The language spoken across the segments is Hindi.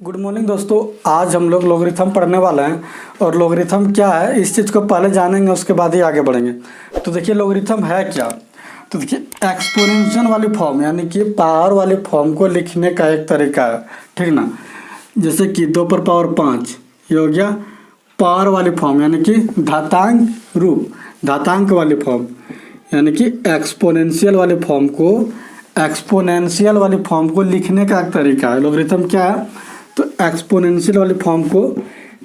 गुड मॉर्निंग दोस्तों। आज हम लोग लॉगरिथम पढ़ने वाले हैं और लॉगरिथम क्या है इस चीज़ को पहले जानेंगे, उसके बाद ही आगे बढ़ेंगे। तो देखिए लॉगरिथम है क्या। तो देखिए एक्सपोनेंशियल वाली फॉर्म यानी कि पावर वाली फॉर्म को लिखने का एक तरीका है, ठीक ना। जैसे कि 2 पर पावर 5 ये हो गया पावर वाली फॉर्म यानी कि घातांक रूप, घातांक वाली फॉर्म यानी कि एक्सपोनेंशियल वाली फॉर्म को लिखने का एक तरीका है। लॉगरिथम क्या है, तो एक्सपोनेंशियल वाली फॉर्म को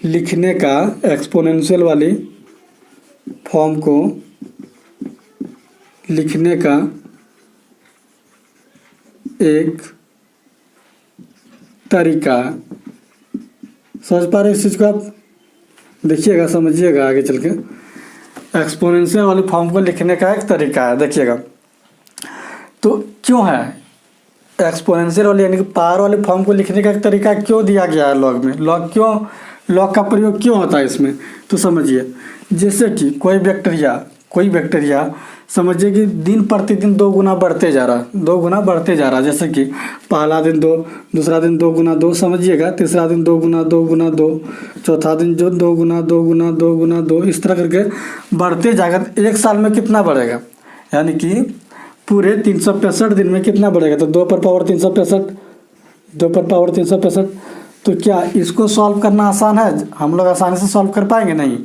लिखने का, एक्सपोनेंशियल वाली फॉर्म को लिखने का एक तरीका है। समझ पा रहे हैं इस चीज़ को आप? देखिएगा, समझिएगा आगे चल के। एक्सपोनेंशियल वाली फॉर्म को लिखने का एक तरीका है, देखिएगा। तो क्यों है एक्सपोनेंशियल वाली यानी कि पावर वाली फॉर्म को लिखने का एक तरीका क्यों दिया गया है लॉग में? लॉग का प्रयोग क्यों होता है इसमें? तो समझिए, जैसे कि कोई बैक्टीरिया समझिए कि दिन प्रतिदिन 2 गुना बढ़ते जा रहा। जैसे कि पहला दिन 2, दूसरा दिन 2 गुना 2, समझिएगा, तीसरा दिन 2 गुना 2 गुना 2, चौथा दिन जो 2 गुना 2 गुना 2 गुना 2, इस तरह करके बढ़ते जाएगा। तो एक साल में कितना बढ़ेगा, यानी कि पूरे 365 दिन में कितना बढ़ेगा? तो 2 पर पावर 365। तो क्या इसको सॉल्व करना आसान है? हम लोग आसानी से सॉल्व कर पाएंगे? नहीं।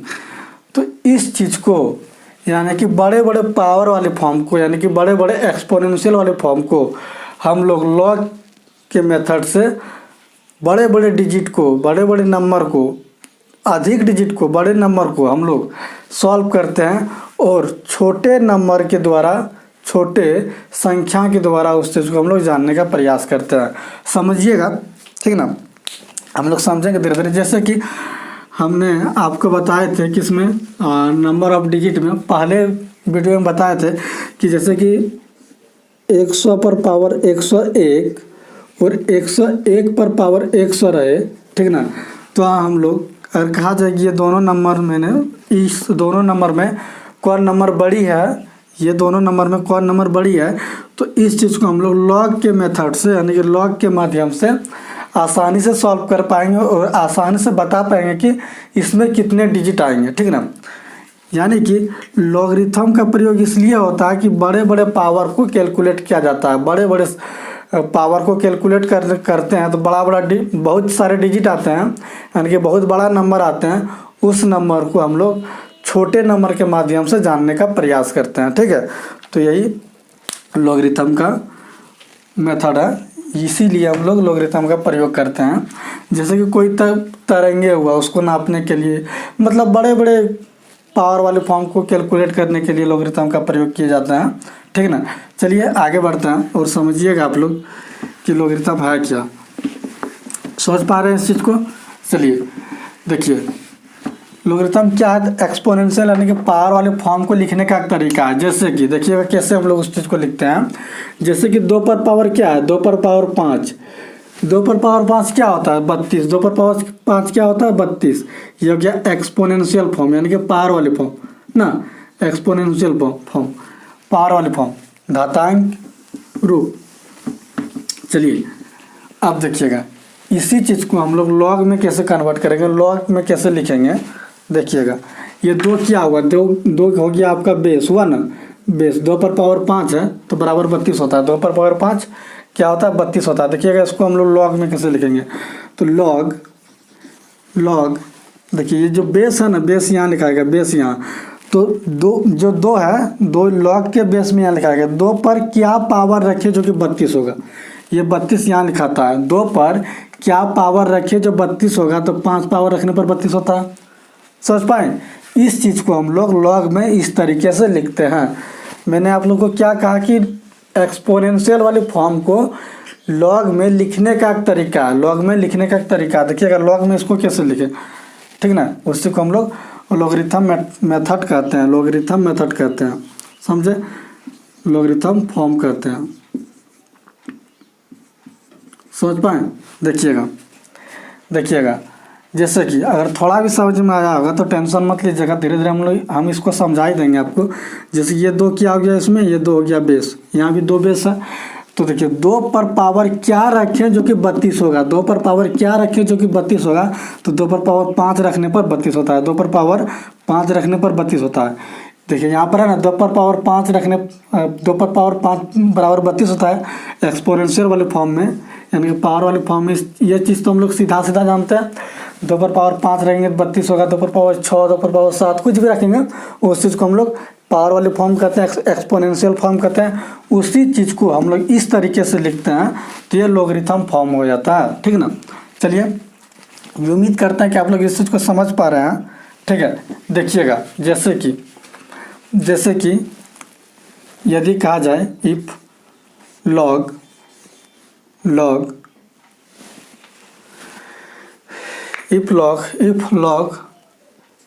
तो इस चीज़ को यानी कि बड़े बड़े पावर वाले फॉर्म को यानी कि बड़े बड़े एक्सपोनेंशियल वाले फॉर्म को हम लोग लॉग के मेथड से बड़े बड़े डिजिट को, बड़े बड़े नंबर को, अधिक डिजिट को, बड़े नंबर को हम लोग सॉल्व करते हैं और छोटे नंबर के द्वारा, छोटे संख्या के द्वारा उस चीज़ को हम लोग जानने का प्रयास करते हैं। समझिएगा, ठीक ना। हम लोग समझेंगे धीरे धीरे। जैसे कि हमने आपको बताए थे किसमें, नंबर ऑफ डिजिट में, पहले वीडियो में बताए थे कि जैसे कि 100 पर पावर 101 और 101 पर पावर 100 रहे, ठीक ना। तो हम लोग अगर कहा जाए कि ये दोनों नंबर में, इस दोनों नंबर में कौन नंबर बड़ी है, ये दोनों नंबर में कौन नंबर बड़ी है, तो इस चीज़ को हम लोग लॉग के मेथड से यानी कि लॉग के माध्यम से आसानी से सॉल्व कर पाएंगे और आसानी से बता पाएंगे कि इसमें कितने डिजिट आएंगे, ठीक ना। यानी कि लॉगरिथम का प्रयोग इसलिए होता है कि बड़े बड़े पावर को कैलकुलेट किया जाता है। बड़े बड़े पावर को कैलकुलेट करते हैं तो बहुत सारे डिजिट आते हैं, यानी कि बहुत बड़ा नंबर आते हैं। उस नंबर को हम लोग छोटे नंबर के माध्यम से जानने का प्रयास करते हैं, ठीक है। तो यही लॉगरिथम का मेथड है, इसीलिए हम लोग लॉगरिथम का प्रयोग करते हैं। जैसे कि कोई तरंगे हुआ, उसको नापने के लिए, मतलब बड़े बड़े पावर वाले फॉर्म को कैलकुलेट करने के लिए लॉगरिथम का प्रयोग किया जाता है, ठीक ना। चलिए आगे बढ़ते हैं और समझिएगा आप लोग कि लॉगरिथम है क्या। समझ पा रहे हैं इस चीज़ को? चलिए देखिए, लॉगरिथम क्या है, एक्सपोनेंशियल यानी कि पावर वाले फॉर्म को लिखने का तरीका है। जैसे कि देखिएगा कैसे हम लोग उस चीज़ को लिखते हैं। जैसे कि 2 पर पावर क्या है, 2 पर पावर 5। 2 पर पावर 5 क्या होता है? 32। 2 पर पावर 5 क्या होता है? 32। ये हो गया एक्सपोनेंशियल फॉर्म यानी कि पावर वाली फॉर्म ना, एक्सपोनेंशियल फॉर्म, पावर वाली फॉर्म, घातांक रूप। चलिए अब देखिएगा इसी चीज़ को हम लोग लॉग में कैसे कन्वर्ट करेंगे, लॉग में कैसे लिखेंगे। देखिएगा ये 2 क्या हुआ, 2 हो गया आपका बेस, हुआ ना बेस। 2 पर पावर 5 है तो बराबर 32 होता है। 2 पर पावर 5 क्या होता है? 32 होता है। देखिएगा इसको हम लोग लॉग में कैसे लिखेंगे। तो लॉग देखिए ये जो बेस है ना, बेस यहाँ लिखा गया, बेस यहाँ। तो 2 है, 2 लॉग के बेस में यहाँ लिखा गया। 2 पर क्या पावर रखे जो कि 32 होगा, ये 32 यहाँ लिखाता है। 2 पर क्या पावर रखे जो 32 होगा, तो 5 पावर रखने पर 32 होता है। समझ पाए? इस चीज़ को हम लोग लॉग में इस तरीके से लिखते हैं। मैंने आप लोगों को क्या कहा कि एक्सपोनेंशियल वाली फॉर्म को लॉग में लिखने का एक तरीका है, लॉग में लिखने का एक तरीका। देखिएगा लॉग में इसको कैसे लिखें, ठीक ना। उसी को हम लोग लॉगरिथम मेथड कहते हैं, लॉगरिथम मेथड कहते हैं, समझे। लॉगरिथम फॉर्म कहते हैं, समझ पाए? देखिएगा जैसे कि अगर थोड़ा भी समझ में आया होगा तो टेंशन मत लीजिएगा, धीरे धीरे हम इसको समझा ही देंगे आपको। जैसे ये 2 क्या हो गया इसमें, ये 2 हो गया बेस, यहाँ भी 2 बेस है। तो देखिए 2 पर पावर क्या रखें जो कि 32 होगा, 2 पर पावर क्या रखें जो कि 32 होगा, तो 2 पर पावर 5 रखने पर 32 होता है, 2 पर पावर 5 रखने पर 32 होता है। देखिए यहाँ पर है ना 2 पर पावर 5 रखने 2 पर पावर 5 बराबर 32 होता है एक्सपोनेंशियल वाले फॉर्म में, यानी कि पावर वाले फॉर्म में। ये चीज़ तो हम लोग सीधा सीधा जानते हैं, 2 पर पावर 5 रहेंगे 32 होगा, 2 पर पावर 6, 2 पर पावर 7 कुछ भी रखेंगे उस चीज़ को हम लोग पावर वाली फॉर्म कहते हैं, एक्सपोनेंशियल फॉर्म कहते हैं। उसी चीज़ को हम लोग इस तरीके से लिखते हैं तो ये लोगरिथम फॉर्म हो जाता है, ठीक ना। चलिए उम्मीद करते हैं कि आप लोग इस चीज़ को समझ पा रहे हैं, ठीक है। देखिएगा जैसे कि यदि कहा जाए इफ लॉग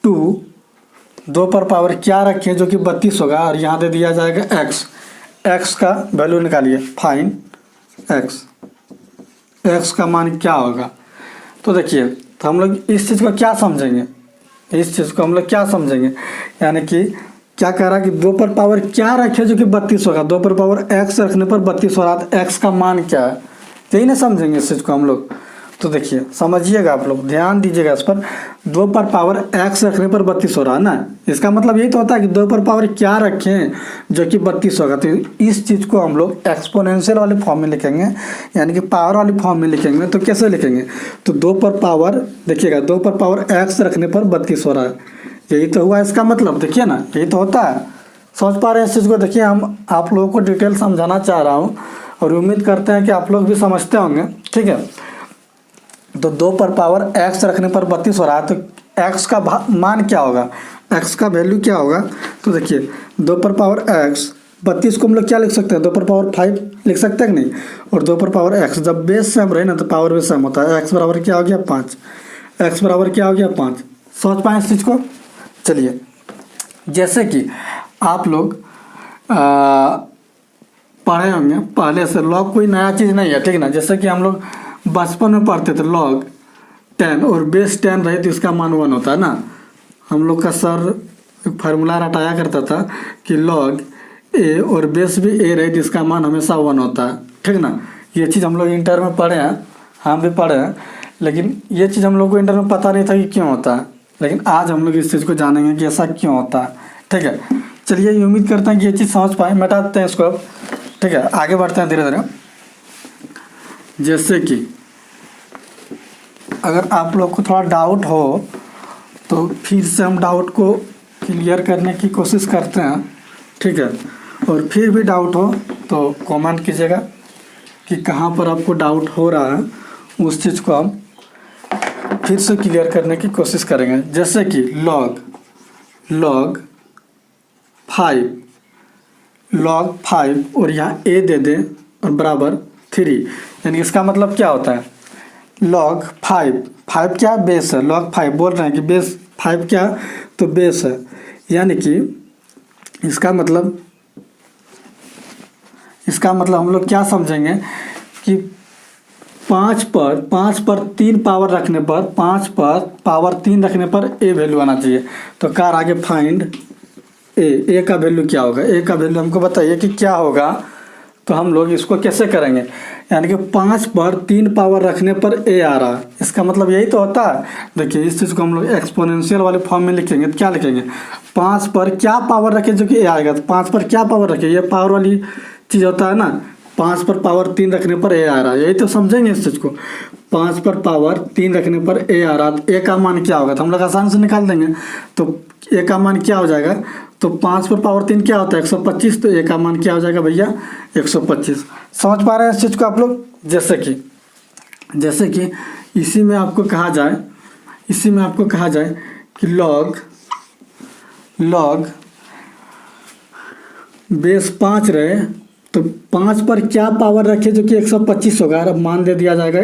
2 2 पर पावर क्या रखें जो कि 32 होगा, और यहाँ दे दिया जाएगा x का वैल्यू निकालिए, फाइंड x का मान क्या होगा। तो देखिए तो हम लोग इस चीज़ को क्या समझेंगे, यानी कि क्या कह रहा है कि 2 पर पावर क्या रखे जो कि 32 होगा, 2 पर पावर x रखने पर 32 हो रहा है, तो x का मान क्या है, यही ना समझेंगे इस चीज़ को हम लोग। तो देखिए समझिएगा, आप लोग ध्यान दीजिएगा इस पर, 2 पर पावर x रखने पर 32 हो रहा है ना, इसका मतलब यही तो होता है कि 2 पर पावर क्या रखें जो कि 32 होगा। तो इस चीज़ को हम लोग एक्सपोनेंशियल वाले फॉर्म में लिखेंगे, यानी कि पावर वाली फॉर्म में लिखेंगे। तो कैसे लिखेंगे, तो 2 पर पावर देखिएगा 2 पर पावर x रखने पर 32 हो रहा है, यही तो हुआ इसका मतलब। देखिए ना यही तो होता है, समझ पा रहे हैं इस चीज़ को। देखिए हम आप लोगों को डिटेल समझाना चाह रहा हूँ और उम्मीद करते हैं कि आप लोग भी समझते होंगे, ठीक है। तो 2 पर पावर x रखने पर 32 हो रहा है, तो x का मान क्या होगा, x का वैल्यू क्या होगा। तो देखिए 2 पर पावर x 32 को हम लोग क्या लिख सकते हैं, 2 पर पावर 5 लिख सकते हैं कि नहीं, और 2 पर पावर x जब बेस सेम रहे ना तो पावर भी सेम होता है। x बराबर क्या हो गया 5, x बराबर क्या हो गया 5। समझ पाए इस चीज़ को। चलिए जैसे कि आप लोग पढ़े होंगे पहले से, लॉग कोई नया चीज़ नहीं है, ठीक ना। जैसे कि हम लोग बचपन में पढ़ते थे लॉग 10 और बेस 10 रहे तो इसका मान 1 होता है ना। हम लोग का सर एक फार्मूला रटाया करता था कि लॉग a और बेस भी a रहे तो इसका मान हमेशा 1 होता है, ठीक ना। ये चीज़ हम लोग इंटर में पढ़े हैं, हम भी पढ़े हैं, लेकिन ये चीज़ हम लोग को इंटर में पता नहीं था कि क्यों होता है, लेकिन आज हम लोग इस चीज़ को जानेंगे कि ऐसा क्यों होता है, ठीक है। चलिए उम्मीद करते हैं कि ये चीज़ समझ पाए, मिटाते हैं इसको अब, ठीक है। आगे बढ़ते हैं धीरे धीरे। जैसे कि अगर आप लोग को थोड़ा डाउट हो तो फिर से हम डाउट को क्लियर करने की कोशिश करते हैं, ठीक है। और फिर भी डाउट हो तो कमेंट कीजिएगा कि कहाँ पर आपको डाउट हो रहा है, उस चीज़ को हम फिर से क्लियर करने की कोशिश करेंगे। जैसे कि लॉग 5 और यहाँ a दे दें और बराबर 3, यानी इसका मतलब क्या होता है, लॉग 5 क्या बेस है, लॉग 5 बोल रहे हैं कि बेस 5 क्या तो बेस है, यानी कि इसका मतलब हम लोग क्या समझेंगे कि 5 पर 3 पावर रखने पर 5 पर पावर 3 रखने पर a वैल्यू आना चाहिए। तो कार आगे फाइंड a का वैल्यू क्या होगा, a का वैल्यू हमको बताइए कि क्या होगा। तो हम लोग इसको कैसे करेंगे, यानी कि 5 पर 3 पावर रखने पर a आ रहा है, इसका मतलब यही तो होता है। देखिए इस चीज़ को हम लोग एक्सपोनेंशियल वाले फॉर्म में लिखेंगे तो क्या लिखेंगे, 5 पर क्या पावर रखें जो कि a आएगा, तो 5 पर क्या पावर रखें, ये पावर वाली चीज़ होता है ना। 5 पर पावर 3 रखने पर a आ रहा है, यही तो समझेंगे इस चीज़ को। 5 पर पावर 3 रखने पर a आ रहा है, तो a का मान क्या होगा, तो हम लोग आसानी से निकाल देंगे। तो a का मान क्या हो जाएगा, तो 5 पर पावर 3 क्या होता है 125, तो a का मान क्या हो जाएगा भैया 125। समझ पा रहे हैं इस चीज़ को आप लोग। जैसे कि इसी में आपको कहा जाए कि लॉग बेस 5 रहे तो 5 पर क्या पावर रखे जो कि 125 होगा। अब मान दे दिया जाएगा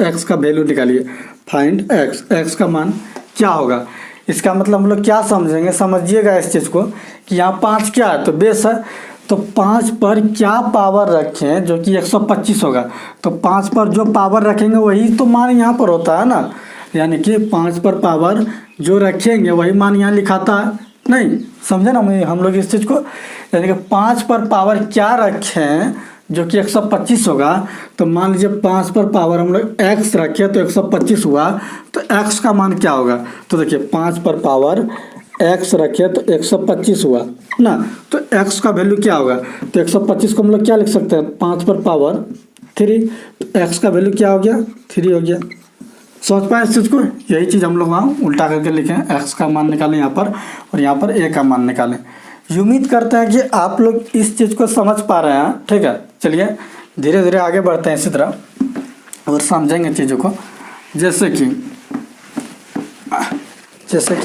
x का वैल्यू निकालिए, फाइंड x का मान क्या होगा। इसका मतलब हम लोग क्या समझेंगे, समझिएगा इस चीज़ को कि यहाँ 5 क्या है तो बेस है, तो 5 पर क्या पावर रखें जो कि 125 होगा। तो 5 पर जो पावर रखेंगे वही तो मान यहाँ पर होता है ना, यानी कि 5 पर पावर जो रखेंगे वही मान यहाँ लिखाता है नहीं, समझे ना हम लोग इस चीज़ को। यानी कि 5 पर पावर क्या रखें जो कि 125 होगा, तो मान लीजिए 5 पर पावर हम लोग x रखे तो 125 हुआ, तो x का मान क्या होगा? तो देखिए 5 पर पावर x रखे तो 125 हुआ ना, तो x का वैल्यू क्या होगा? तो 125 को हम लोग क्या लिख सकते हैं? 5 पर पावर 3, तो x का वैल्यू क्या हो गया? 3 हो गया। समझ पाए इस चीज़ को? यही चीज़ हम लोग वहाँ उल्टा करके लिखें, x का मान निकालें यहाँ पर और यहाँ पर a का मान निकालें। उम्मीद करते हैं कि आप लोग इस चीज़ को समझ पा रहे हैं। ठीक है, चलिए धीरे धीरे आगे बढ़ते हैं इसी तरह और समझेंगे चीज़ों को। जैसे कि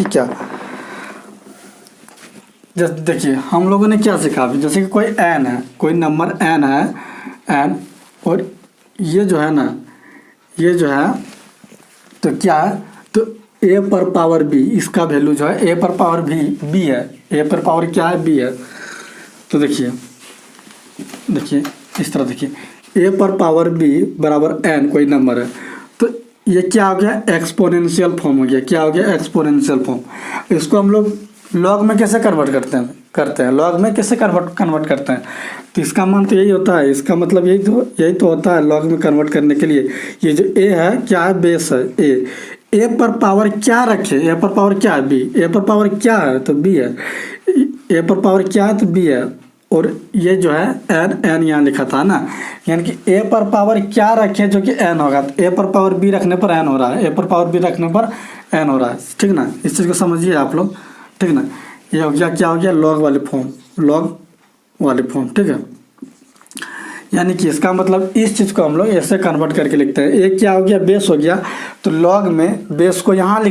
क्या, जैसे देखिए हम लोगों ने क्या सीखा अभी, जैसे कि कोई n है, कोई नंबर n है, n, और ये जो है ना, ये जो है तो क्या है? तो a पर पावर b, इसका वैल्यू जो है a पर पावर b है, a पर पावर क्या है? b है। तो देखिए इस तरह देखिए, a पर पावर b बराबर n कोई नंबर है, तो ये क्या हो गया? एक्सपोनेंशियल फॉर्म हो गया। क्या हो गया? Exponential form. इसको हम लोग लॉग में कैसे कन्वर्ट करते हैं लॉग में कैसे कन्वर्ट करते हैं? तो इसका मान तो यही होता है, इसका मतलब यही तो होता है लॉग में कन्वर्ट करने के लिए। ये जो a है क्या है? बेस है a पर पावर क्या रखे? a पर पावर क्या है? b। a पर पावर क्या है? तो b है। a पर पावर क्या है? तो b है। और ये जो है n यहाँ लिखा था ना, यानी कि a पर पावर क्या रखे जो कि n होगा, तो a पर पावर b रखने पर n हो रहा है, a पर पावर b रखने पर n हो रहा है। ठीक ना, इस चीज़ को समझिए आप लोग। ठीक ना, ये हो गया, क्या हो गया? लॉग वाली फॉर्म। ठीक है, यानी कि इसका मतलब इस चीज़ को हम लोग ऐसे कन्वर्ट करके लिखते हैं। एक क्या हो गया? बेस हो गया, तो लॉग में बेस को यहाँ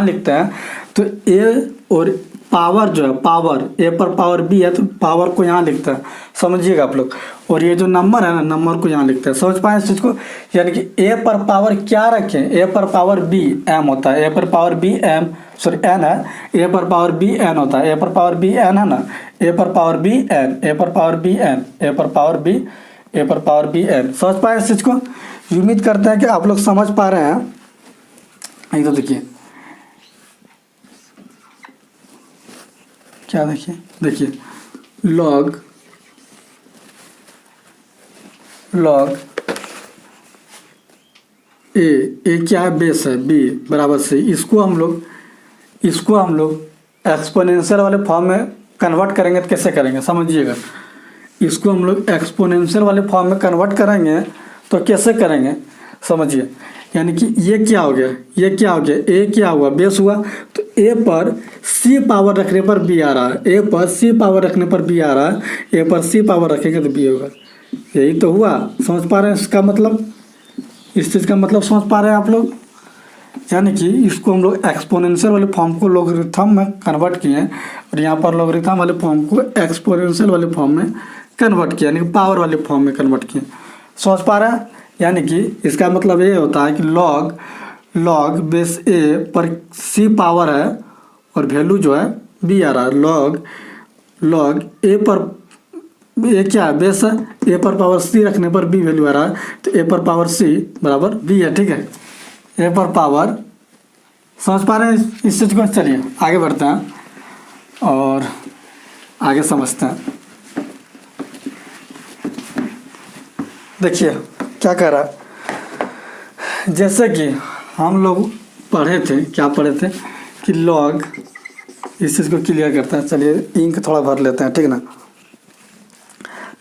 लिखते हैं, तो a और पावर जो है, पावर a पर पावर b है, तो पावर को यहाँ लिखते हैं, समझिएगा आप लोग। और ये जो नंबर है ना, नंबर को यहाँ लिखते हैं। समझ पाए इस चीज़ को? यानी कि a पर पावर क्या रखें? a पर पावर b m होता है, a पर power b m sorry n है, a पर पावर b n होता है, a पर पावर b n है ना, a पर पावर b n, a पर पावर b n, a पर पावर b n। समझ पाए इस चीज़ को? उम्मीद करते हैं कि आप लोग समझ पा रहे हैं। ये तो देखिए क्या, देखिए लॉग ए क्या है? बेस है, b बराबर से इसको हम लोग एक्सपोनेंशियल वाले फॉर्म में कन्वर्ट करेंगे। तो कैसे करेंगे समझिएगा, इसको हम लोग एक्सपोनेंशियल वाले फॉर्म में कन्वर्ट करेंगे तो कैसे करेंगे समझिए। यानी कि ये क्या हो गया? a क्या हुआ? बेस हुआ, तो a पर c पावर रखने पर b आ रहा है, a पर c पावर रखने पर b आ रहा है, a पर c पावर रखेंगे तो b होगा। यही तो हुआ। समझ पा रहे हैं इसका मतलब? इस चीज़ का मतलब समझ पा रहे हैं आप लोग? यानी कि इसको हम लोग एक्सपोनेंशियल वाले फॉर्म को लॉगरिथम में कन्वर्ट किए और यहाँ पर लॉगरिथम वाले फॉर्म को एक्सपोनेंशियल वाले फॉर्म में कन्वर्ट किया, यानी कि पावर वाले फॉर्म में कन्वर्ट किए। समझ पा रहे हैं? यानी कि इसका मतलब ये होता है कि लॉग बेस a पर c पावर है और वैल्यू जो है b आ रहा है। लॉग a पर a क्या है? बेस है, a पर पावर c रखने पर b वैल्यू आ रहा है, तो a पर पावर c बराबर b है। ठीक है, a पर पावर, समझ पा रहे हैं इस चीज़ को? चलिए आगे बढ़ते हैं और आगे समझते हैं। देखिए क्या कह रहा है, जैसे कि हम लोग पढ़े थे कि लॉग, इस चीज़ को क्लियर करते हैं। चलिए इंक थोड़ा भर लेते हैं, ठीक ना।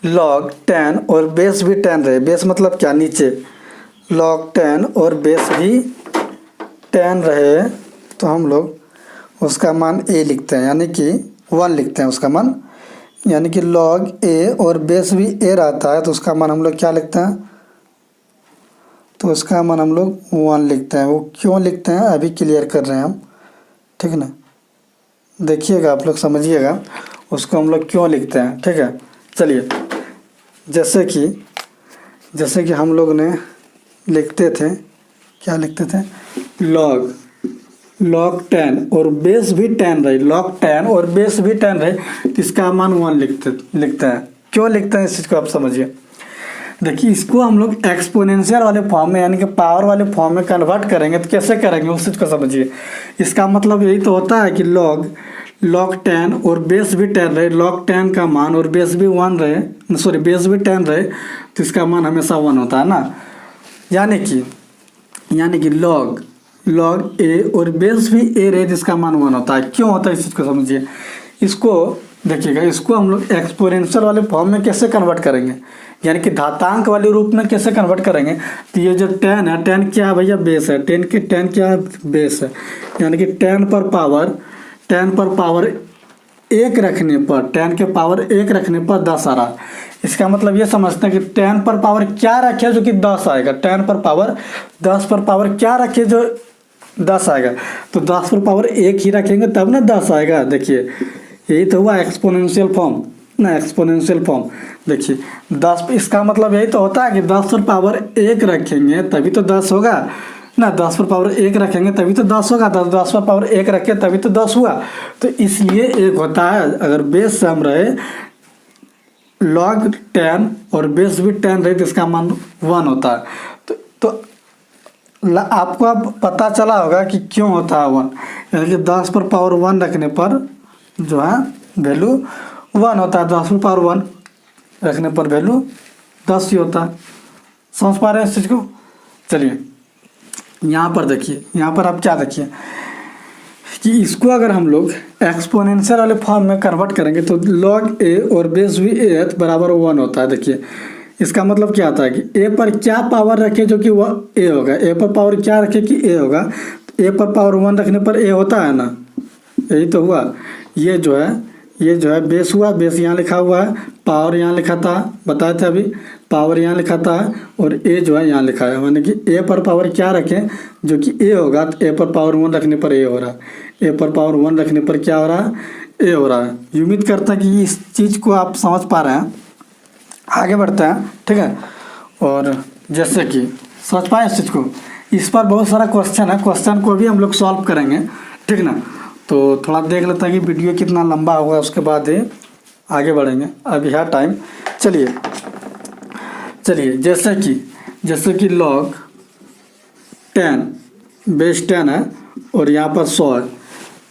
लॉग 10 और बेस भी 10 रहे, बेस मतलब क्या? नीचे। लॉग 10 और बेस भी 10 रहे तो हम लोग उसका मान a लिखते हैं, यानी कि 1 लिखते हैं उसका मान। यानी कि लॉग a और बेस भी a रहता है तो उसका मान हम लोग क्या लिखते हैं? तो उसका मान हम लोग 1 लिखते हैं। वो क्यों लिखते हैं अभी क्लियर कर रहे हैं हम, ठीक है ना। देखिएगा आप लोग, समझिएगा उसको हम लोग क्यों लिखते हैं, ठीक है। चलिए जैसे कि हम लोग ने लिखते थे, क्या लिखते थे? लॉग 10 और बेस भी 10 रहे, लॉग 10 और बेस भी 10 रहे तो इसका मान 1 लिखते हैं। क्यों लिखते हैं इस चीज़ को आप समझिए। देखिए इसको हम लोग एक्सपोनेंशियल वाले फॉर्म में, यानी कि पावर वाले फॉर्म में कन्वर्ट करेंगे तो कैसे करेंगे उस चीज़ को समझिए। इसका मतलब यही तो होता है कि log 10 और बेस भी 10 रहे, log 10 का मान और बेस भी 1 रहे, सॉरी बेस भी 10 रहे, तो इसका मान हमेशा 1 होता है ना। यानी कि log a और बेस भी a रहे जिसका मान 1 होता है। क्यों होता है इस चीज़ को समझिए। इसको देखिएगा, इसको हम लोग एक्सपोनेंशियल वाले फॉर्म में कैसे कन्वर्ट करेंगे, यानी कि घातांक वाले रूप में कैसे कन्वर्ट करेंगे। तो ये जो 10 है, 10 क्या है भैया, बेस है। 10 क्या है, बेस है। यानी कि 10 पर पावर 1 रखने पर 10 के पावर 1 रखने पर 10 आ रहा। इसका मतलब ये समझते हैं कि 10 पर पावर क्या रखे जो कि 10 आएगा। 10 पर पावर 10 पर पावर क्या रखे जो 10 आएगा। तो 10 पर पावर 1 ही रखेंगे तब ना 10 आएगा। देखिए यही तो हुआ एक्सपोनेंशियल फॉर्म ना, एक्सपोनेंशियल फॉर्म। देखिए 10, इसका मतलब यही तो होता है कि 10 पर पावर 1 रखेंगे तभी तो 10 होगा ना। 10 पर पावर 1 रखेंगे तभी तो 10 होगा। 10 पर पावर 1 रखे तभी तो 10 हुआ। तो इसलिए 1 होता है। अगर बेस सम रहे log 10 और बेस भी 10 रहे तो इसका मान 1 होता है। तो आपको अब पता चला होगा कि क्यों होता है 1। यानी कि 10 पर पावर 1 रखने पर जो है वैल्यू 1 होता है। 10 पर पावर 1 रखने पर वैल्यू 10 ही होता है। समझ पा रहे हैं इस चीज़ को। चलिए यहाँ पर देखिए, यहाँ पर आप क्या देखिए कि इसको अगर हम लोग एक्सपोनेंशियल वाले फॉर्म में कन्वर्ट करेंगे तो log a और बेस भी a बराबर 1 होता है। देखिए इसका मतलब क्या आता है कि a पर क्या पावर रखे जो कि वह a होगा। a पर पावर क्या रखे कि a होगा। तो a पर पावर 1 रखने पर a होता है ना, यही तो हुआ। ये जो है बेस हुआ, बेस यहाँ लिखा हुआ है, पावर यहाँ लिखा था, बताया था अभी, पावर यहाँ लिखा था और a जो है यहाँ लिखा है। यानी कि a पर पावर क्या रखें जो कि a होगा। तो a पर पावर 1 रखने पर a हो रहा है। a पर पावर 1 रखने पर क्या हो रहा है, a हो रहा है। उम्मीद करता है कि इस चीज़ को आप समझ पा रहे हैं। आगे बढ़ते हैं, ठीक है। और जैसे कि समझ पाए इस चीज़ को, इस पर बहुत सारा क्वेश्चन है, क्वेश्चन को भी हम लोग सॉल्व करेंगे, ठीक ना। तो थोड़ा देख लेते हैं कि वीडियो कितना लंबा होगा, उसके बाद ही आगे बढ़ेंगे। अभी है टाइम। चलिए जैसे कि log 10 बेस 10 है और यहाँ पर 100 है।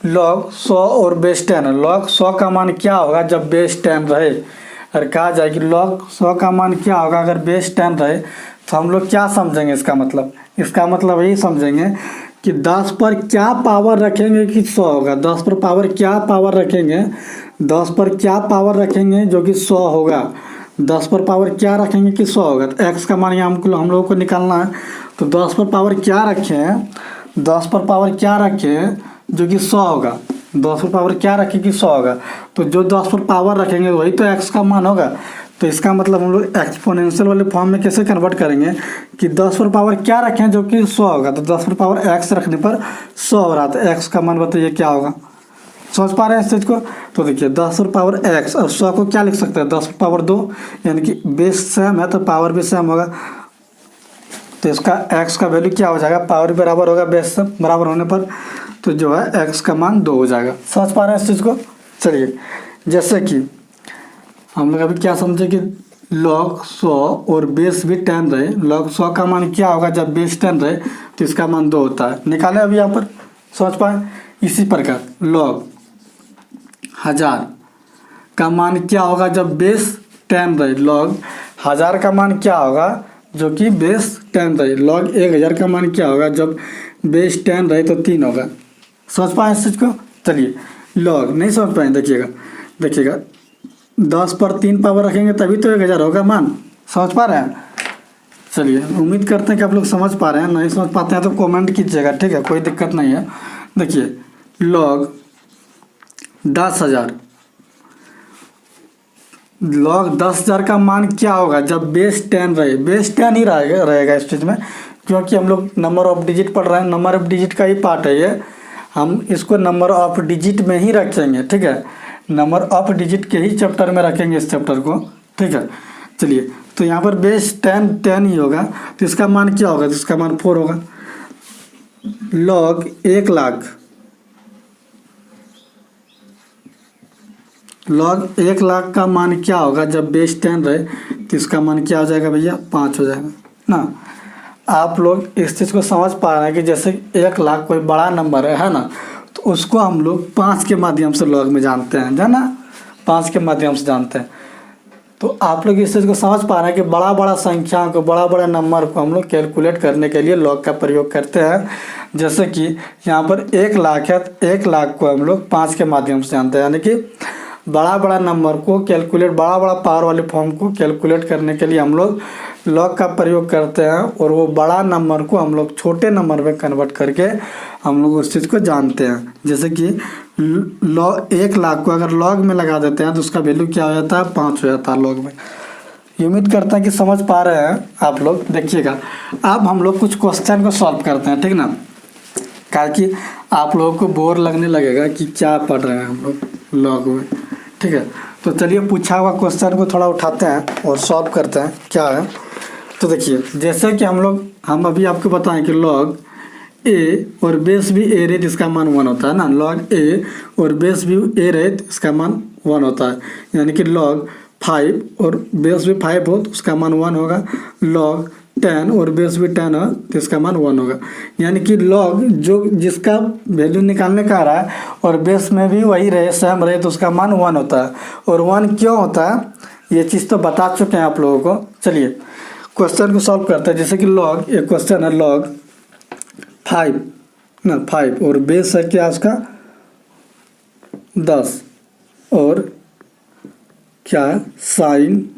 log 100 और बेस 10 है। log 100 का मान क्या होगा जब बेस 10 रहे। अगर कहा जाए कि log 100 का मान क्या होगा अगर बेस 10 रहे, तो हम लोग क्या समझेंगे इसका मतलब यही समझेंगे कि 10 पर क्या पावर रखेंगे कि 100 होगा। 10 पर पावर क्या पावर रखेंगे, 10 पर क्या पावर रखेंगे जो कि 100 होगा। 10 पर पावर क्या रखेंगे कि 100 होगा। तो x का मान यहाँ हम लोगों को निकालना है। तो 10 पर पावर क्या रखें, 10 पर पावर क्या रखें जो कि 100 होगा। 10 पर पावर क्या रखें कि 100 होगा। तो जो 10 पर पावर रखेंगे वही तो x का मान होगा। तो इसका मतलब हम लोग एक्सपोनेंशियल वाले फॉर्म में कैसे कन्वर्ट करेंगे कि 10 पर पावर क्या रखें जो कि 100 होगा। तो 10 पर पावर x रखने पर 100 हो रहा। तो x का मान बताइए क्या होगा। समझ पा रहे हैं इस चीज़ को। तो देखिए 10 पर पावर x और 100 को क्या लिख सकते हैं 10 पर पावर 2, यानी कि बेस सेम है तो पावर भी सेम होगा। तो इसका x का वैल्यू क्या हो जाएगा, पावर भी बराबर होगा बेस से बराबर होने पर, तो जो है x का मान 2 हो जाएगा। समझ पा रहे हैं इस चीज़ को। चलिए जैसे कि हम लोग अभी क्या समझे कि log 100 और बेस भी 10 रहे। log 100 का मान क्या होगा जब बेस 10 रहे, तो इसका मान 2 होता है। निकालें अभी यहाँ पर, समझ पाए। इसी प्रकार log 1000 का मान क्या होगा जब बेस 10 रहे। log 1000 का मान क्या होगा जो कि बेस 10 रहे। log 1000 का मान क्या होगा जब बेस 10 रहे, तो 3 होगा। समझ पाए इस चीज़ को। चलिए log नहीं समझ पाए, देखिएगा 10 पर 3 पावर रखेंगे तभी तो 1000 होगा मान। समझ पा रहे हैं। चलिए उम्मीद करते हैं कि आप लोग समझ पा रहे हैं। नहीं समझ पाते हैं तो कमेंट कीजिएगा, ठीक है, कोई दिक्कत नहीं है। देखिए log 10,000, log 10,000 का मान क्या होगा जब बेस 10 रहे। बेस 10 ही रहेगा इस चीज़ में, क्योंकि हम लोग नंबर ऑफ डिजिट पढ़ रहे हैं। नंबर ऑफ डिजिट का ही पार्ट है ये, हम इसको नंबर ऑफ डिजिट में ही रखेंगे, ठीक है। नंबर ऑफ डिजिट के ही चैप्टर में रखेंगे इस चैप्टर को, ठीक है। चलिए तो यहाँ पर बेस 10 ही होगा, तो इसका मान क्या होगा, तो इसका मान 4 होगा। log 1,00,000 का मान क्या होगा जब बेस 10 रहे, तो इसका मान क्या हो जाएगा भैया, 5 हो जाएगा ना। आप लोग इस चीज़ को समझ पा रहे हैं कि जैसे 1,00,000 कोई बड़ा नंबर है ना, तो उसको हम लोग 5 के माध्यम से लॉग में जानते हैं, जाना 5 के माध्यम से जानते हैं। तो आप लोग इस चीज़ को समझ पा रहे हैं कि बड़ा बड़ा संख्या को, बड़ा बड़ा नंबर को हम लोग कैलकुलेट करने के लिए लॉग का प्रयोग करते हैं। जैसे कि यहाँ पर 1 लाख है, 1 लाख को हम लोग 5 के माध्यम से जानते हैं, यानी कि बड़ा बड़ा नंबर को कैलकुलेट, बड़ा बड़ा पावर वाले फॉर्म को कैलकुलेट करने के लिए हम लोग लॉग का प्रयोग करते हैं। और वो बड़ा नंबर को हम लोग छोटे नंबर में कन्वर्ट करके हम लोग उस चीज़ को जानते हैं। जैसे कि 1 लाख को अगर लॉग में लगा देते हैं तो उसका वैल्यू क्या हो जाता है, 5 हो जाता है लॉग में। उम्मीद करता है कि समझ पा रहे हैं आप लोग। देखिएगा, अब हम लोग कुछ क्वेश्चन को सॉल्व करते हैं, ठीक ना, ताकि आप लोगों को बोर लगने लगेगा कि क्या पढ़ रहे हैं हम लोग लॉग में, ठीक है। तो चलिए पूछा हुआ क्वेश्चन को थोड़ा उठाते हैं और सॉल्व करते हैं क्या है। तो देखिए, जैसे कि हम अभी आपको बताएं कि लॉग ए और बेस भी ए रहे तो इसका मान 1 होता है ना। लॉग ए और बेस भी ए रहे तो इसका मान 1 होता है, यानी कि लॉग 5 और बेस भी 5 हो तो उसका मान 1 होगा। लॉग 10 और बेस भी 10 हो तो इसका मान 1 होगा। यानी कि लॉग जो जिसका वैल्यू निकालने का आ रहा है और बेस में भी वही रहे, सेम रहे, तो उसका मान 1 होता है। और 1 क्यों होता है ये चीज़ तो बता चुके हैं आप लोगों को। चलिए क्वेश्चन को सॉल्व करते हैं। जैसे कि लॉग, एक क्वेश्चन है लॉग 5 और बेस है क्या उसका 10 और क्या है sine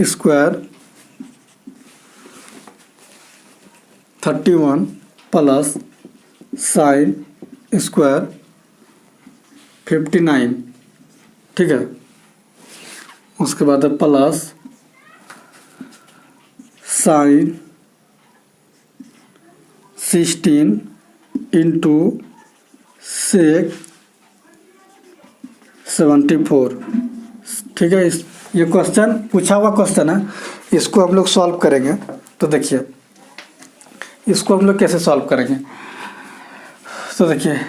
square 31 plus sine square 59, ठीक है। उसके बाद है प्लस साइन 16 इंटू सेक 74, ठीक है। ये क्वेश्चन पूछा हुआ क्वेश्चन है, इसको हम लोग सॉल्व करेंगे। तो देखिए इसको हम लोग कैसे सॉल्व करेंगे। तो देखिए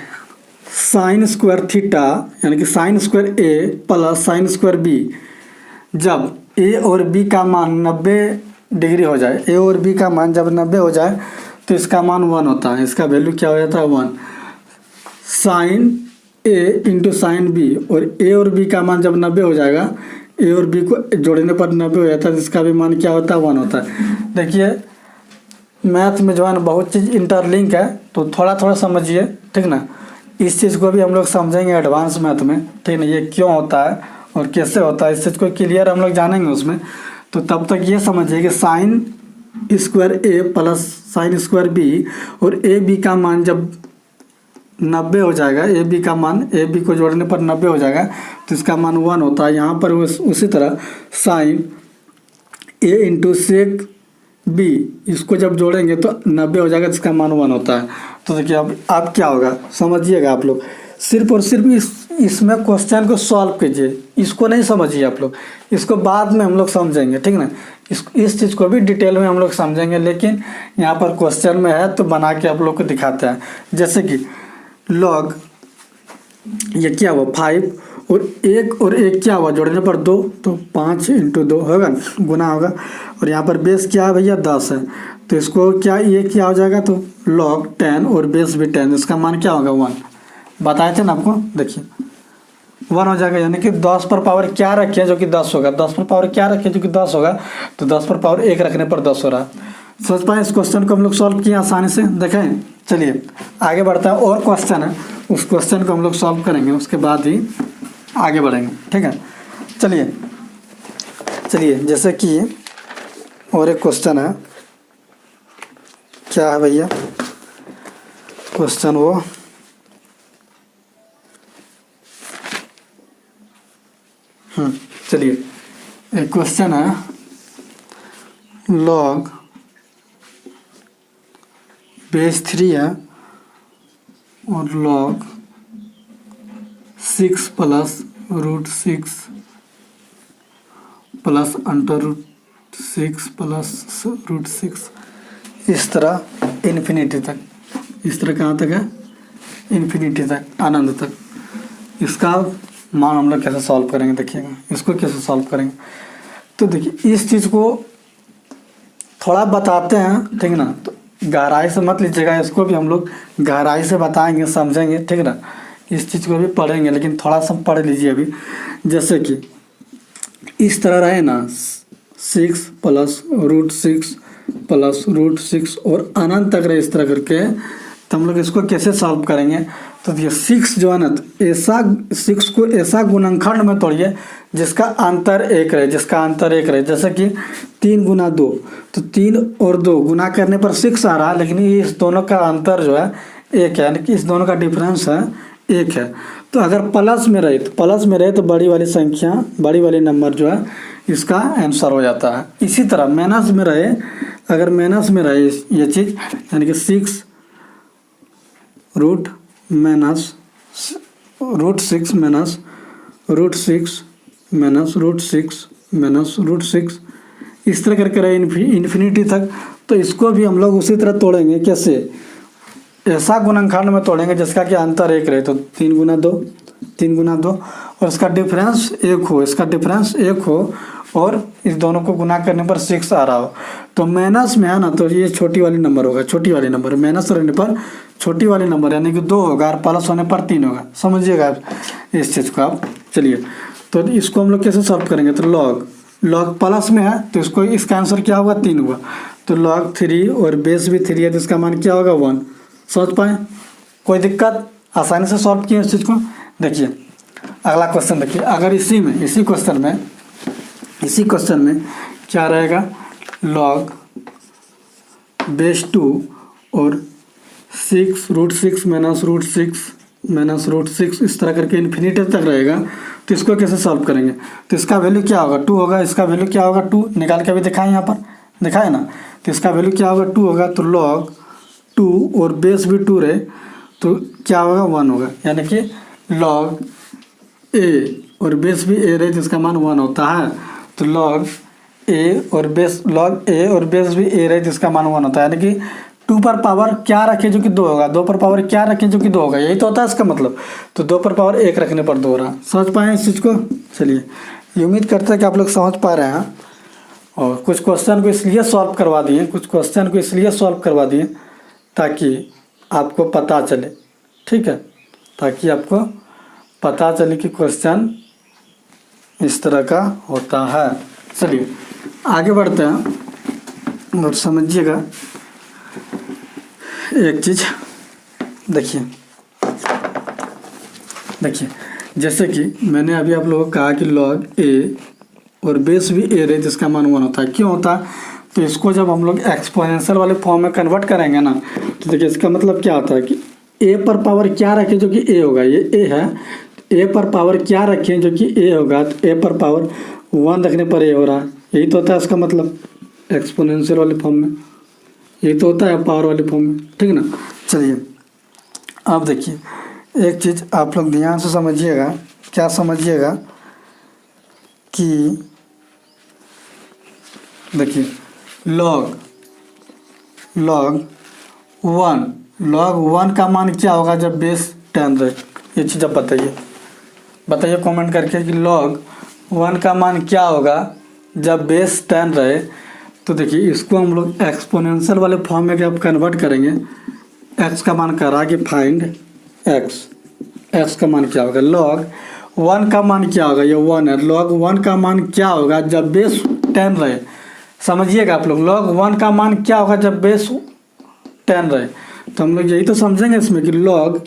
साइन स्क्वायर थीटा यानी कि साइन स्क्वायर ए प्लस साइन स्क्वायर बी, जब ए और बी का मान 90 डिग्री हो जाए, ए और बी का मान जब 90 हो जाए तो इसका मान 1 होता है। इसका वैल्यू क्या हो जाता है 1। साइन ए इंटू साइन बी, और ए और बी का मान जब 90 हो जाएगा, ए और बी को जोड़ने पर 90 हो जाता है तो इसका भी मान क्या होता है 1 होता है। देखिए मैथ में जो है ना बहुत चीज़ इंटरलिंक है, तो थोड़ा थोड़ा समझिए, ठीक ना। इस चीज़ को भी हम लोग समझेंगे एडवांस मैथ में, ठीक ना, ये क्यों होता है और कैसे होता है, इस चीज़ को क्लियर हम लोग जानेंगे उसमें। तो तब तक ये समझिए कि साइन स्क्वायर ए प्लस साइन स्क्वायर बी, और ए बी का मान जब 90 हो जाएगा, ए बी का मान ए बी को जोड़ने पर 90 हो जाएगा तो इसका मान 1 होता है। यहाँ पर उसी तरह साइन ए इंटू सेक बी, इसको जब जोड़ेंगे तो 90 हो जाएगा तो इसका मान 1 होता है। तो देखिए अब क्या होगा समझिएगा आप लोग। सिर्फ और सिर्फ इसमें क्वेश्चन को सॉल्व कीजिए, इसको नहीं समझिए आप लोग, इसको बाद में हम लोग समझेंगे, ठीक ना। इस चीज़ को भी डिटेल में हम लोग समझेंगे, लेकिन यहाँ पर क्वेश्चन में है तो बना के आप लोग को दिखाते हैं। जैसे कि लॉग ये क्या हुआ 5 और 1 क्या हुआ जोड़ने पर 2, तो 5 इंटू 2 होगा, गुना होगा। और यहाँ पर बेस क्या है भैया 10 है, तो इसको क्या ये क्या हो जाएगा, तो लॉग 10 और बेस भी 10, इसका मान क्या होगा 1, बताए थे ना आपको। देखिए 1 हो जाएगा, यानी कि 10 पर पावर क्या रखें जो कि 10 होगा, 10 पर पावर क्या रखें जो कि 10 होगा, तो 10 पर पावर 1 रखने पर 10 हो रहा है। समझ पाए इस क्वेश्चन को हम लोग सॉल्व किए आसानी से, देखें। चलिए आगे बढ़ता है, और क्वेश्चन है, उस क्वेश्चन को हम लोग सॉल्व करेंगे, उसके बाद ही आगे बढ़ेंगे, ठीक है। चलिए जैसे कि और एक क्वेश्चन है, क्या है भैया क्वेश्चन वो, चलिए एक क्वेश्चन है लॉग बेस 3 है और लॉग 6 प्लस √6 प्लस √6 प्लस √6, इस तरह इन्फिनिटी तक, इस तरह कहाँ तक है इन्फिनिटी तक, अनंत तक। इसका मान हम लोग कैसे सॉल्व करेंगे, देखिएगा इसको कैसे सॉल्व करेंगे। तो देखिए इस चीज़ को थोड़ा बताते हैं, ठीक ना। तो गहराई से मत लीजिएगा, इसको भी हम लोग गहराई से बताएंगे, समझेंगे, ठीक ना। इस चीज़ को भी पढ़ेंगे, लेकिन थोड़ा सा पढ़ लीजिए अभी। जैसे कि इस तरह रहे ना 6 + √6 + √6 और अनंत तक रहे इस तरह करके, तो हम लोग इसको कैसे सॉल्व करेंगे। तो ये 6 जो है ना, ऐसा 6 को ऐसा गुणनखंड में तोड़िए जिसका अंतर 1 रहे, जिसका अंतर 1 रहे। जैसे कि 3 × 2, तो 3 और 2 गुना करने पर 6 आ रहा है, लेकिन ये इस दोनों का अंतर जो है 1 है, यानी कि इस दोनों का डिफरेंस है 1 है। तो अगर प्लस में रहे, तो बड़ी वाली संख्या, बड़ी वाली नंबर जो है इसका आंसर हो जाता है। इसी तरह माइनस में रहे, अगर माइनस में रहे ये चीज़, यानी कि 6 √6 -√6 इस तरह करके रहे इन्फिनिटी तक। तो इसको भी हम लोग उसी तरह तोड़ेंगे। कैसे? ऐसा गुणनखंड में तोड़ेंगे जिसका कि अंतर 1 रहे। तो 3 × 2 और इसका डिफरेंस 1 हो, इसका डिफरेंस 1 हो और इस दोनों को गुना करने पर 6 आ रहा हो। तो माइनस में है ना, तो ये छोटी वाली नंबर होगा, छोटी वाली नंबर माइनस रहने पर छोटी वाली नंबर यानी कि 2 होगा और प्लस होने पर 3 होगा। समझिएगा आप इस चीज़ को आप। चलिए, तो इसको हम लोग कैसे सॉल्व करेंगे। तो लॉग प्लस में है, तो इसको इसका आंसर क्या होगा 3 हुआ। तो log 3 और बेस भी 3 है, तो इसका मान क्या होगा 1। सोच पाए? कोई दिक्कत? आसानी से सॉल्व किए इस चीज़ को। देखिए अगला क्वेश्चन देखिए, अगर इसी क्वेश्चन में क्या रहेगा, log बेस 2 और 6 √6 -√6 इस तरह करके इन्फिनिटी तक रहेगा। तो इसको कैसे सॉल्व करेंगे। तो इसका वैल्यू क्या होगा 2 होगा, इसका वैल्यू क्या होगा 2, निकाल के अभी दिखाएं, यहाँ पर दिखाए ना। तो इसका वैल्यू क्या होगा 2 होगा। तो log 2 और बेस भी 2 रहे तो क्या होगा 1 होगा, यानी कि log a और बेस भी a रहे तो इसका मान 1 होता है। तो log a और बेस भी a रहे तो इसका मान 1 होता है, यानी कि 2 पर पावर क्या रखे जो कि 2 होगा, 2 पर पावर क्या रखे जो कि 2 होगा, यही तो होता है इसका मतलब। तो 2 पर पावर 1 रखने पर 2 रहा। समझ पाए इस चीज़ को। चलिए, ये उम्मीद करते हैं कि आप लोग समझ पा रहे हैं। और कुछ क्वेश्चन को इसलिए सॉल्व करवा दिए ताकि आपको पता चले, ठीक है, ताकि आपको पता चले कि क्वेश्चन इस तरह का होता है। चलिए आगे बढ़ते हैं और समझिएगा एक चीज़। देखिए जैसे कि मैंने अभी आप लोगों को कहा कि log a और बेस भी a रहे जिसका मान 1 होता है। क्यों होता है? तो इसको जब हम लोग एक्सपोनेंशियल वाले फॉर्म में कन्वर्ट करेंगे ना, तो देखिए इसका मतलब क्या होता है कि a पर पावर क्या रखें जो कि a होगा, ये a है, a पर पावर क्या रखें जो कि a होगा, तो a पर पावर 1 रखने पर a हो रहा है। यही तो होता है इसका मतलब एक्सपोनेंशियल वाले फॉर्म में, यही तो होता है पावर वाले फॉर्म में, ठीक ना। चलिए अब देखिए एक चीज़ आप लोग ध्यान से समझिएगा। क्या समझिएगा कि देखिए log 1 का मान क्या होगा जब बेस 10 रहे। ये चीज़ आप बताइए कमेंट करके कि log 1 का मान क्या होगा जब बेस 10 रहे। तो देखिए इसको हम लोग एक्सपोनेंशियल वाले फॉर्म में जब कन्वर्ट करेंगे, x का मान कर रहा है कि फाइंड x का मान क्या होगा, log 1 का मान क्या होगा, ये 1 है, log 1 का मान क्या होगा जब बेस 10 रहे। समझिएगा आप लोग, log 1 का मान क्या होगा जब बेस 10 रहे। तो हम लोग यही तो समझेंगे इसमें कि log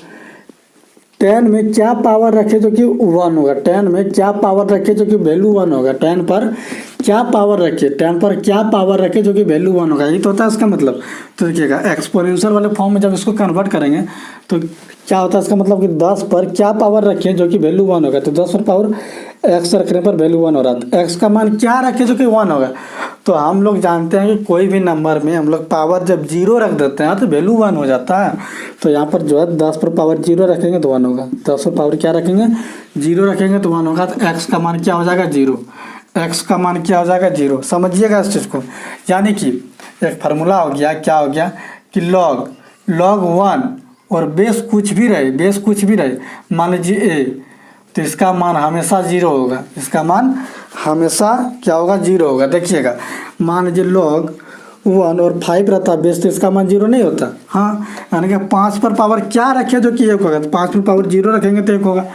10 में क्या पावर रखे जो कि 1 होगा, 10 में क्या पावर रखे जो कि वैल्यू 1 होगा, 10 पर क्या पावर रखे जो कि वैल्यू 1 होगा, यही तो होता है इसका मतलब। तो देखिएगा एक्सपोनेंशियल वाले फॉर्म में जब इसको कन्वर्ट करेंगे तो क्या होता है इसका मतलब कि 10 पर क्या पावर रखें जो कि वैल्यू 1 होगा। तो 10 पर पावर x रखने पर वैल्यू 1 हो रहा है, तो x का मान क्या रखें जो कि 1 होगा। तो हम लोग जानते हैं कि कोई भी नंबर में हम लोग पावर जब 0 रख देते हैं तो वैल्यू 1 हो जाता है। तो यहाँ पर जो है 10 पर पावर 0 रखेंगे तो 1 होगा, 10 पर पावर क्या रखेंगे 0 रखेंगे तो 1 होगा। तो x का मान क्या हो जाएगा 0, x का मान क्या हो जाएगा 0। समझिएगा इस चीज़ को, यानी कि एक फार्मूला हो गया, क्या हो गया कि log 1 और बेस कुछ भी रहे, मान लीजिए a, तो इसका मान हमेशा 0 होगा, इसका मान हमेशा क्या होगा 0 होगा। देखिएगा मान लीजिए log 1 और 5 रहता बेस तो इसका मान 0 नहीं होता। हाँ, यानी कि 5 पर पावर क्या रखे जो कि 1 होगा, तो 5 पर पावर 0 रखेंगे तो 1 होगा।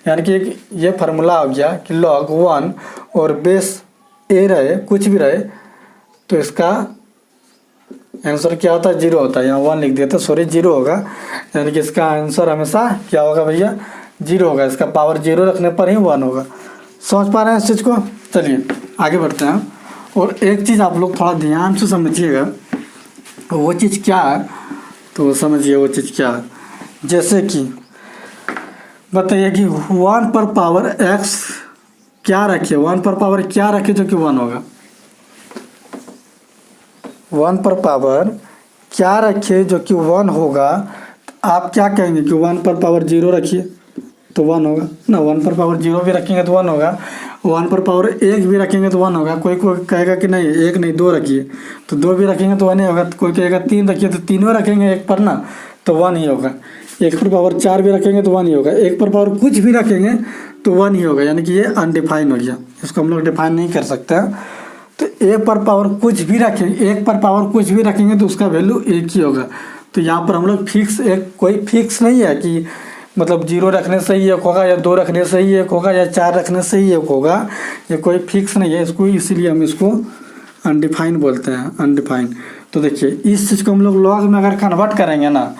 यानी कि एक ये फार्मूला हो गया कि log 1 और बेस a रहे कुछ भी रहे तो इसका आंसर क्या होता है, 0 होता है। यहाँ 1 लिख देते, सॉरी 0 होगा। यानी कि इसका आंसर हमेशा क्या होगा भैया, 0 होगा। इसका पावर 0 रखने पर ही 1 होगा। समझ पा रहे हैं इस चीज़ को? चलिए आगे बढ़ते हैं। और एक चीज़ आप लोग थोड़ा ध्यान से समझिएगा, वो चीज़ क्या है तो समझिए वो चीज़ क्या है। जैसे कि बताइए कि 1 पर पावर x क्या रखे, 1 पर पावर क्या रखे जो कि 1 होगा। 1 पर पावर क्या रखे जो कि 1 होगा, तो आप क्या कहेंगे कि 1 पर पावर 0 रखिए तो 1 होगा ना। 1 पर पावर 0 भी रखेंगे तो 1 होगा। 1 पर पावर 1 भी रखेंगे तो 1 होगा। कोई कहेगा कि नहीं 1 नहीं 2 रखिए तो 2 भी रखेंगे तो 1 ही होगा। कोई कहेगा 3 रखिए तो 3 रखेंगे 1 पर ना तो 1 ही होगा। 1 पर पावर 4 भी रखेंगे तो 1 ही होगा। 1 पर पावर कुछ भी रखेंगे तो 1 ही होगा। यानी कि ये अनडिफाइन हो गया, इसको हम लोग डिफाइन नहीं कर सकते हैं। तो 1 पर पावर कुछ भी रखेंगे, 1 पर पावर कुछ भी रखेंगे तो उसका वैल्यू 1 ही होगा। तो यहाँ पर हम लोग फिक्स, एक कोई फिक्स नहीं है कि मतलब 0 रखने से ही 1 होगा या 2 रखने से ही 1 होगा या 4 रखने से ही 1 होगा। ये कोई फिक्स नहीं है इसको, इसीलिए हम इसको अनडिफाइन बोलते हैं, अनडिफाइन। तो देखिए इस चीज़ को हम लोग लॉग में अगर कन्वर्ट करेंगे ना,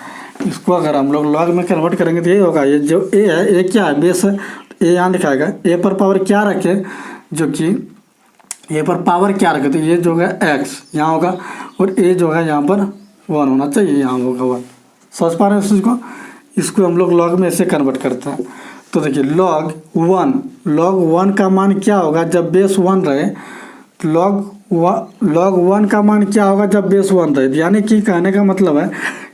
इसको अगर हम लोग लॉग में कन्वर्ट करेंगे तो ये होगा। ये जो ए है, ए क्या है, बेस है, ए यहाँ लिखाएगा। ए पर पावर क्या रखे जो कि ए पर पावर क्या रखे तो ये जो है x यहाँ होगा और ए जो है यहाँ पर 1 होना चाहिए, यहाँ होगा 1। समझ पा रहे हैं इस चीज़ को? इसको हम लोग लॉग में ऐसे कन्वर्ट करते हैं। तो देखिए log 1 का मान क्या होगा जब बेस 1 रहे। log 1 का मान क्या होगा जब बेस 1 रहे। यानी कि कहने का मतलब है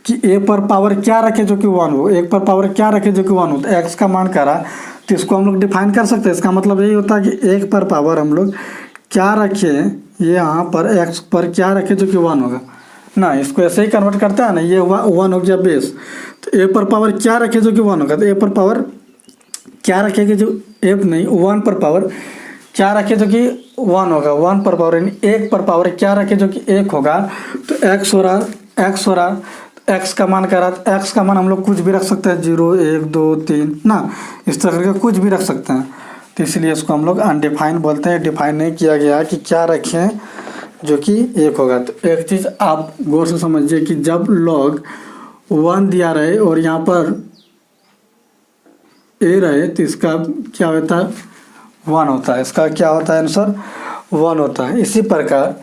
कि ए पर पावर क्या रखे जो कि 1 हो, 1 पर पावर क्या रखे जो कि 1 हो। तो एक्स का मान करा तो इसको हम लोग डिफाइन कर सकते हैं। इसका मतलब यही होता है कि 1 पर पावर हम लोग क्या रखे, ये यहाँ पर x पर क्या रखे जो कि 1 होगा ना। इसको ऐसे ही कन्वर्ट करते हैं ना, ये हुआ 1 हो गया बेस। तो ए पर पावर क्या रखे जो कि 1 होगा, तो ए पर पावर क्या रखेंगे जो 1 पर पावर क्या रखे जो कि 1 होगा। 1 पर पावर यानी 1 पर पावर क्या रखे जो कि 1 होगा। तो x हो रहा x का मान करा, तो x का मान हम लोग कुछ भी रख सकते हैं, 0 1 2 3 ना, इस तरह करके कुछ भी रख सकते हैं। तो इसलिए इसको हम लोग अनडिफाइन बोलते हैं। डिफाइन नहीं किया गया कि क्या रखें जो कि 1 होगा। तो एक चीज़ आप गौर से समझिए कि जब log 1 दिया रहे और यहाँ पर a रहे तो इसका क्या होता है, 1 होता है। इसका क्या होता है आंसर, 1 होता है। इसी प्रकार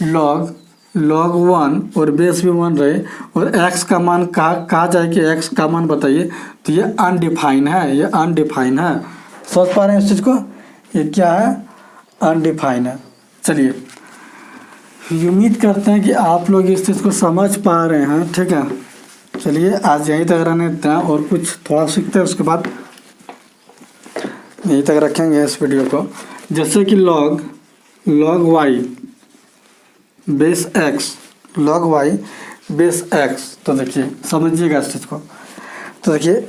log 1 और बेस भी 1 रहे और x का मान कहा जाए कि x का मान बताइए, तो ये अनडिफाइन है, ये अनडिफाइन है। समझ पा रहे हैं इस चीज़ को? ये क्या है, अनडिफाइन है। चलिए उम्मीद करते हैं कि आप लोग इस चीज़ को समझ पा रहे हैं। ठीक है, चलिए आज यहीं तक रहने देते हैं और कुछ थोड़ा सीखते हैं, उसके बाद यहीं तक रखेंगे इस वीडियो को। जैसे कि log y base x, log y base x। तो देखिए समझिएगा इस चीज़ को। तो देखिए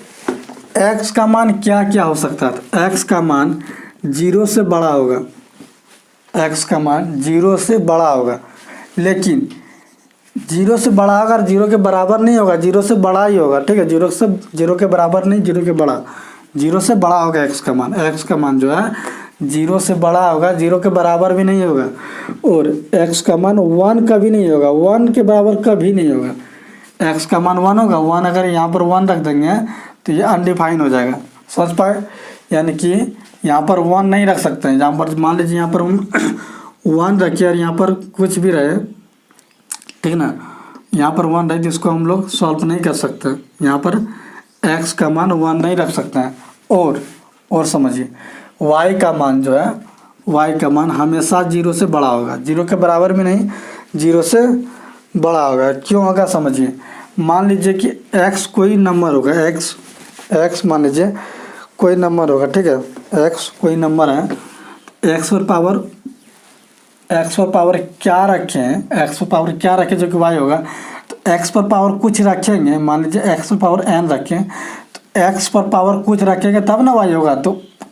x का मान क्या क्या हो सकता है, तो x का मान 0 से बड़ा होगा, x का मान 0 से बड़ा होगा। लेकिन 0 से बड़ा होगा और 0 के बराबर नहीं होगा, 0 से बड़ा ही होगा। ठीक है, 0 के बराबर नहीं, 0 के बड़ा, 0 से बड़ा होगा x का मान। x का मान जो है 0 से बड़ा होगा, 0 के बराबर भी नहीं होगा और x का मान 1 का भी नहीं होगा, 1 के बराबर कभी नहीं होगा। x का मान 1 होगा, 1 अगर यहाँ पर 1 रख देंगे तो ये अनडिफाइन हो जाएगा। समझ पाए? यानी कि यहाँ पर 1 नहीं रख सकते हैं। जहाँ पर मान लीजिए यहाँ पर हम 1 रखिए और यहाँ पर कुछ भी रहे, ठीक ना, यहाँ पर 1 रहे जिसको हम लोग सॉल्व नहीं कर सकते। यहाँ पर x का मान 1 नहीं रख सकते हैं। और समझिए y का मान जो है, y का मान हमेशा 0 से बड़ा होगा, 0 के बराबर भी नहीं, 0 से बड़ा होगा। क्यों होगा समझिए। मान लीजिए कि x कोई नंबर होगा, x मान लीजिए कोई नंबर होगा। ठीक है, x कोई नंबर है, x पर पावर क्या रखें, x पर पावर क्या रखें जो कि y होगा। तो x पर पावर कुछ रखेंगे, मान लीजिए x पर पावर n रखें, तो x पर पावर कुछ रखेंगे तब ना y होगा। तो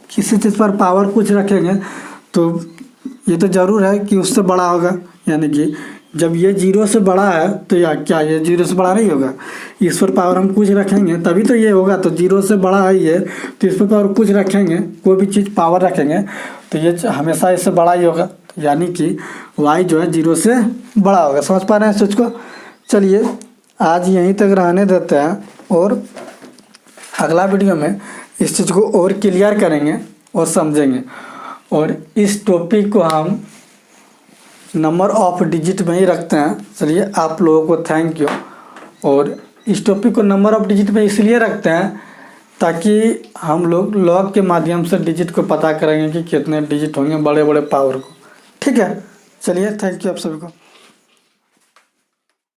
किसी चीज़ पर पावर कुछ रखेंगे तो ये तो ज़रूर है कि उससे बड़ा होगा। यानी कि जब ये 0 से बड़ा है तो या क्या ये 0 से बड़ा नहीं होगा? इस पर पावर हम कुछ रखेंगे तभी तो ये होगा। तो 0 से बड़ा है ये, तो इस पर पावर कुछ रखेंगे, कोई भी चीज़ पावर रखेंगे तो ये हमेशा इससे बड़ा ही होगा, यानी कि y जो है 0 से बड़ा होगा। समझ पा रहे हैं सोच को? चलिए आज यहीं तक रहने देते हैं और अगला वीडियो में इस चीज़ को और क्लियर करेंगे और समझेंगे। और इस टॉपिक को हम नंबर ऑफ डिजिट में ही रखते हैं। चलिए आप लोगों को थैंक यू। और इस टॉपिक को नंबर ऑफ डिजिट में इसलिए रखते हैं ताकि हम लोग लॉग के माध्यम से डिजिट को पता करेंगे कि कितने डिजिट होंगे बड़े बड़े पावर को। ठीक है, चलिए थैंक यू आप सभी को।